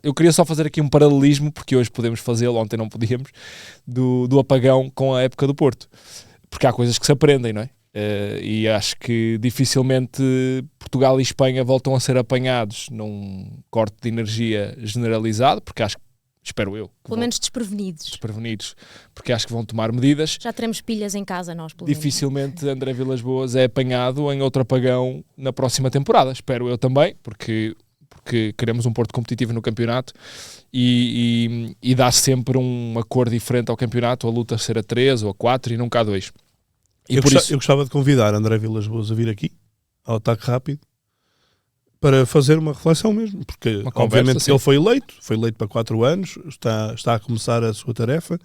Eu queria só fazer aqui um paralelismo, porque hoje podemos fazê-lo, ontem não podíamos, do apagão com a época do Porto. Porque há coisas que se aprendem, não é? E acho que dificilmente Portugal e Espanha voltam a ser apanhados num corte de energia generalizado, porque espero eu. Pelo menos desprevenidos, porque acho que vão tomar medidas. Já teremos pilhas em casa nós, pelo menos. Dificilmente André Vilas-Boas é apanhado em outro apagão na próxima temporada. Espero eu também, porque queremos um Porto competitivo no campeonato e dá sempre uma cor diferente ao campeonato, a luta ser a 3 ou a 4 e nunca a 2. Eu gostava de convidar André Vilas-Boas a vir aqui, ao Ataque Rápido, para fazer uma reflexão mesmo, porque obviamente ele foi eleito para 4 anos, está a começar a sua tarefa,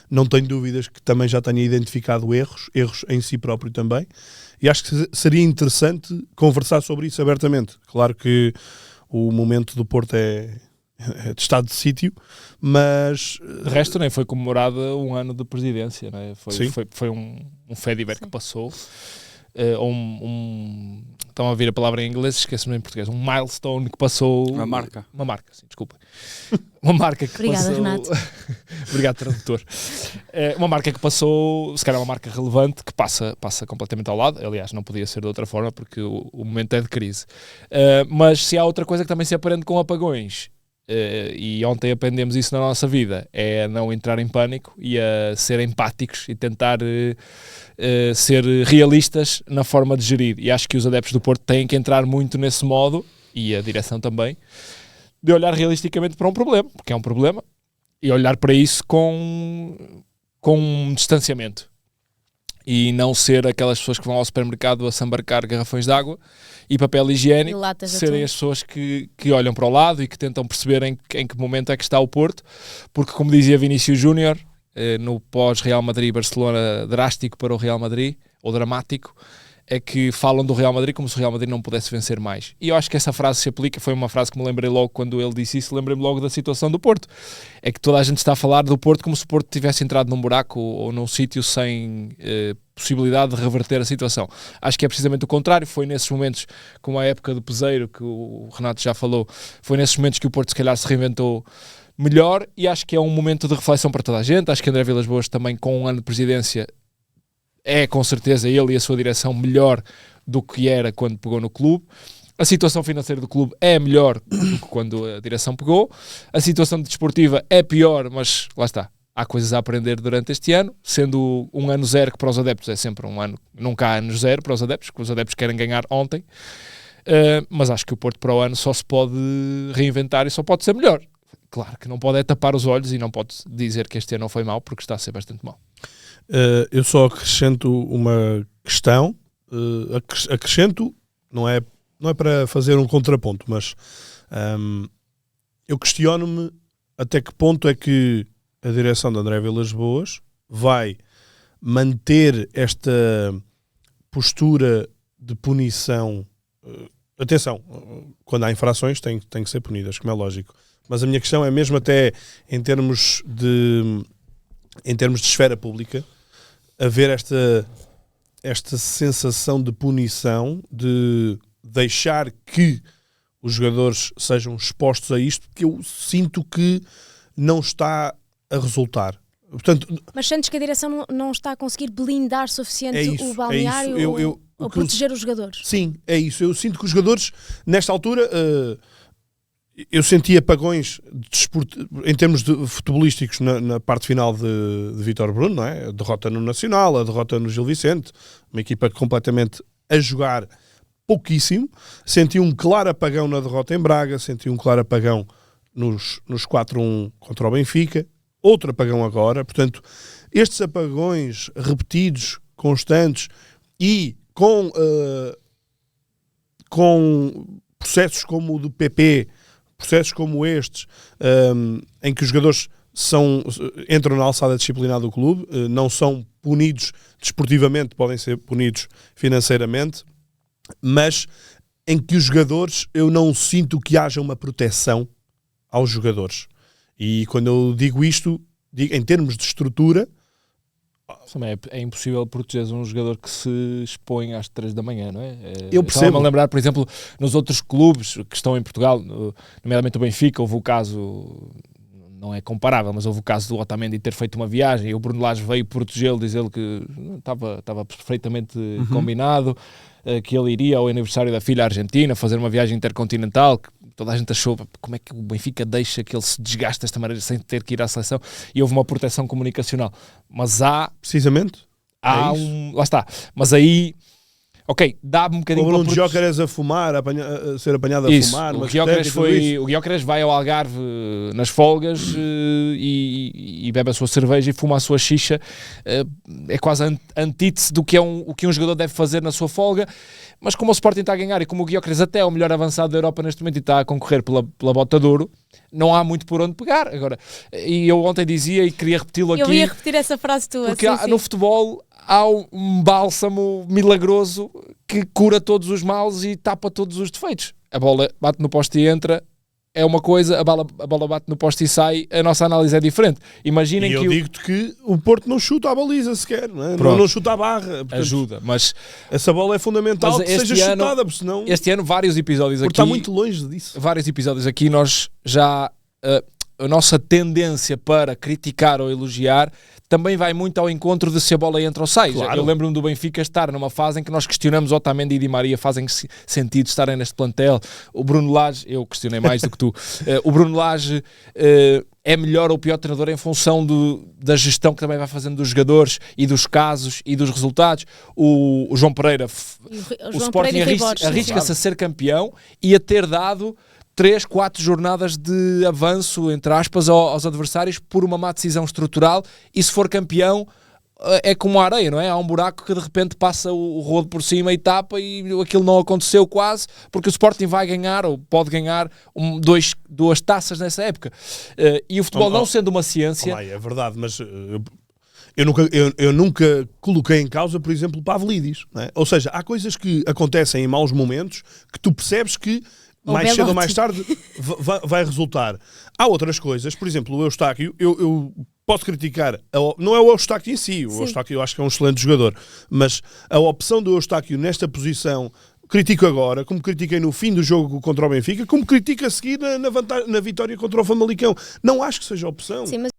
não tenho dúvidas que também já tenha identificado erros em si próprio também, e acho que seria interessante conversar sobre isso abertamente. Claro que o momento do Porto é de estado de sítio, mas... De resto nem foi comemorado um ano de presidência, não é? Foi um Fediver que passou, estão a ouvir a palavra em inglês, esqueço-me em português, um milestone que passou... Uma marca, sim, desculpa. Uma marca que Obrigada, passou... Renato. Obrigado, tradutor. Uma marca que passou, se calhar uma marca relevante, que passa completamente ao lado. Aliás, não podia ser de outra forma, porque o momento é de crise. Mas se há outra coisa que também se aprende com apagões, e ontem aprendemos isso na nossa vida, é a não entrar em pânico e a ser empáticos e tentar ser realistas na forma de gerir. E acho que os adeptos do Porto têm que entrar muito nesse modo, e a direção também, de olhar realisticamente para um problema, porque é um problema, e olhar para isso com um distanciamento. E não ser aquelas pessoas que vão ao supermercado a sambarcar garrafões de água e papel higiênico, serem as pessoas que olham para o lado e que tentam perceber em que momento é que está o Porto, porque, como dizia Vinícius Júnior, no pós-Real Madrid-Barcelona drástico para o Real Madrid, ou dramático, é que falam do Real Madrid como se o Real Madrid não pudesse vencer mais. E eu acho que essa frase se aplica, foi uma frase que me lembrei logo quando ele disse isso, lembrei-me logo da situação do Porto. É que toda a gente está a falar do Porto como se o Porto tivesse entrado num buraco ou num sítio sem possibilidade de reverter a situação. Acho que é precisamente o contrário, foi nesses momentos, como a época do Peseiro, que o Renato já falou, foi nesses momentos que o Porto se calhar se reinventou melhor, e acho que é um momento de reflexão para toda a gente. Acho que André Vilas-Boas também, com um ano de presidência, é com certeza ele e a sua direção melhor do que era quando pegou no clube. A situação financeira do clube é melhor do que quando a direção pegou. A situação desportiva é pior, mas lá está. Há coisas a aprender durante este ano, sendo um ano zero, que para os adeptos é sempre um ano, nunca há anos zero para os adeptos, porque os adeptos querem ganhar ontem. Mas acho que o Porto para o ano só se pode reinventar e só pode ser melhor. Claro que não pode tapar os olhos e não pode dizer que este ano não foi mau, porque está a ser bastante mau. Eu só acrescento uma questão, acrescento, não é para fazer um contraponto, mas eu questiono-me até que ponto é que a direção de André Vilas-Boas vai manter esta postura de punição. Atenção, quando há infrações tem que ser punidas, como é lógico, mas a minha questão é mesmo até em termos de esfera pública, haver esta sensação de punição, de deixar que os jogadores sejam expostos a isto, que eu sinto que não está a resultar. Portanto, mas sentes que a direção não está a conseguir blindar suficiente o balneário ou proteger os jogadores? Sim, é isso. Eu sinto que os jogadores, nesta altura... eu senti apagões em termos futebolísticos na parte final de Vítor Bruno, não é? A derrota no Nacional, a derrota no Gil Vicente, uma equipa completamente a jogar pouquíssimo. Senti um claro apagão na derrota em Braga, senti um claro apagão nos 4-1 contra o Benfica, outro apagão agora. Portanto, estes apagões repetidos, constantes e com processos como o do PP, processos como estes, em que os jogadores entram na alçada disciplinar do clube, não são punidos desportivamente, podem ser punidos financeiramente, mas em que os jogadores, eu não sinto que haja uma proteção aos jogadores. E quando eu digo isto, digo em termos de estrutura, É impossível proteger um jogador que se expõe às 3 da manhã, não é? Eu percebo. Estava-me a lembrar, por exemplo, nos outros clubes que estão em Portugal, nomeadamente o Benfica, houve o caso, não é comparável, mas houve o caso do Otamendi ter feito uma viagem e o Bruno Lage veio protegê-lo, dizer-lhe que estava perfeitamente combinado, que ele iria ao aniversário da filha argentina, fazer uma viagem intercontinental, que toda a gente achou como é que o Benfica deixa que ele se desgaste desta maneira sem ter que ir à seleção, e houve uma proteção comunicacional. Mas precisamente, lá está. Mas aí, ok, dá-me um bocadinho... O Bruno Gyökeres a fumar, a ser apanhado a fumar. O Gyökeres vai ao Algarve nas folgas e bebe a sua cerveja e fuma a sua xixa. É quase antítese do que o que um jogador deve fazer na sua folga. Mas como o Sporting está a ganhar e como o Gyökeres até é o melhor avançado da Europa neste momento e está a concorrer pela Bota de Ouro, não há muito por onde pegar. Agora, e eu ontem dizia e queria repeti-lo aqui... Eu ia repetir essa frase tua. Porque no futebol há um bálsamo milagroso que cura todos os males e tapa todos os defeitos. A bola bate no poste e entra, é uma coisa, a bola bate no poste e sai, a nossa análise é diferente. Imaginem e que eu digo-te que o Porto não chuta a baliza sequer, não é? Não chuta a barra. Portanto, ajuda, mas... Essa bola é fundamental que seja chutada, porque senão... Este ano, vários episódios aqui... Porque está muito longe disso. Vários episódios aqui, nós já... a nossa tendência para criticar ou elogiar também vai muito ao encontro de se a bola entra ou sai. Claro. Eu lembro-me do Benfica estar numa fase em que nós questionamos Otamendi e Di Maria, fazem sentido estarem neste plantel. O Bruno Lage, eu questionei mais do que tu, o Bruno Lage é melhor ou pior treinador em função da gestão que também vai fazendo dos jogadores e dos casos e dos resultados. O João Pereira, o Sporting arrisca-se a ser campeão e a ter dado 3, 4 jornadas de avanço, entre aspas, aos adversários por uma má decisão estrutural, e se for campeão é como a areia, não é? Há um buraco que de repente passa o rodo por cima e tapa, e aquilo não aconteceu quase, porque o Sporting vai ganhar, ou pode ganhar, 2 taças nessa época. E o futebol não sendo uma ciência... É verdade, mas... Eu nunca coloquei em causa, por exemplo, Pavlidis, não é? Ou seja, há coisas que acontecem em maus momentos que tu percebes que mais cedo ou mais tarde vai resultar. Há outras coisas, por exemplo, o Eustáquio, eu posso criticar, não é o Eustáquio em si, o Eustáquio eu acho que é um excelente jogador, mas a opção do Eustáquio nesta posição, critico agora, como critiquei no fim do jogo contra o Benfica, como critico a seguir na vitória contra o Famalicão. Não acho que seja opção. Sim, mas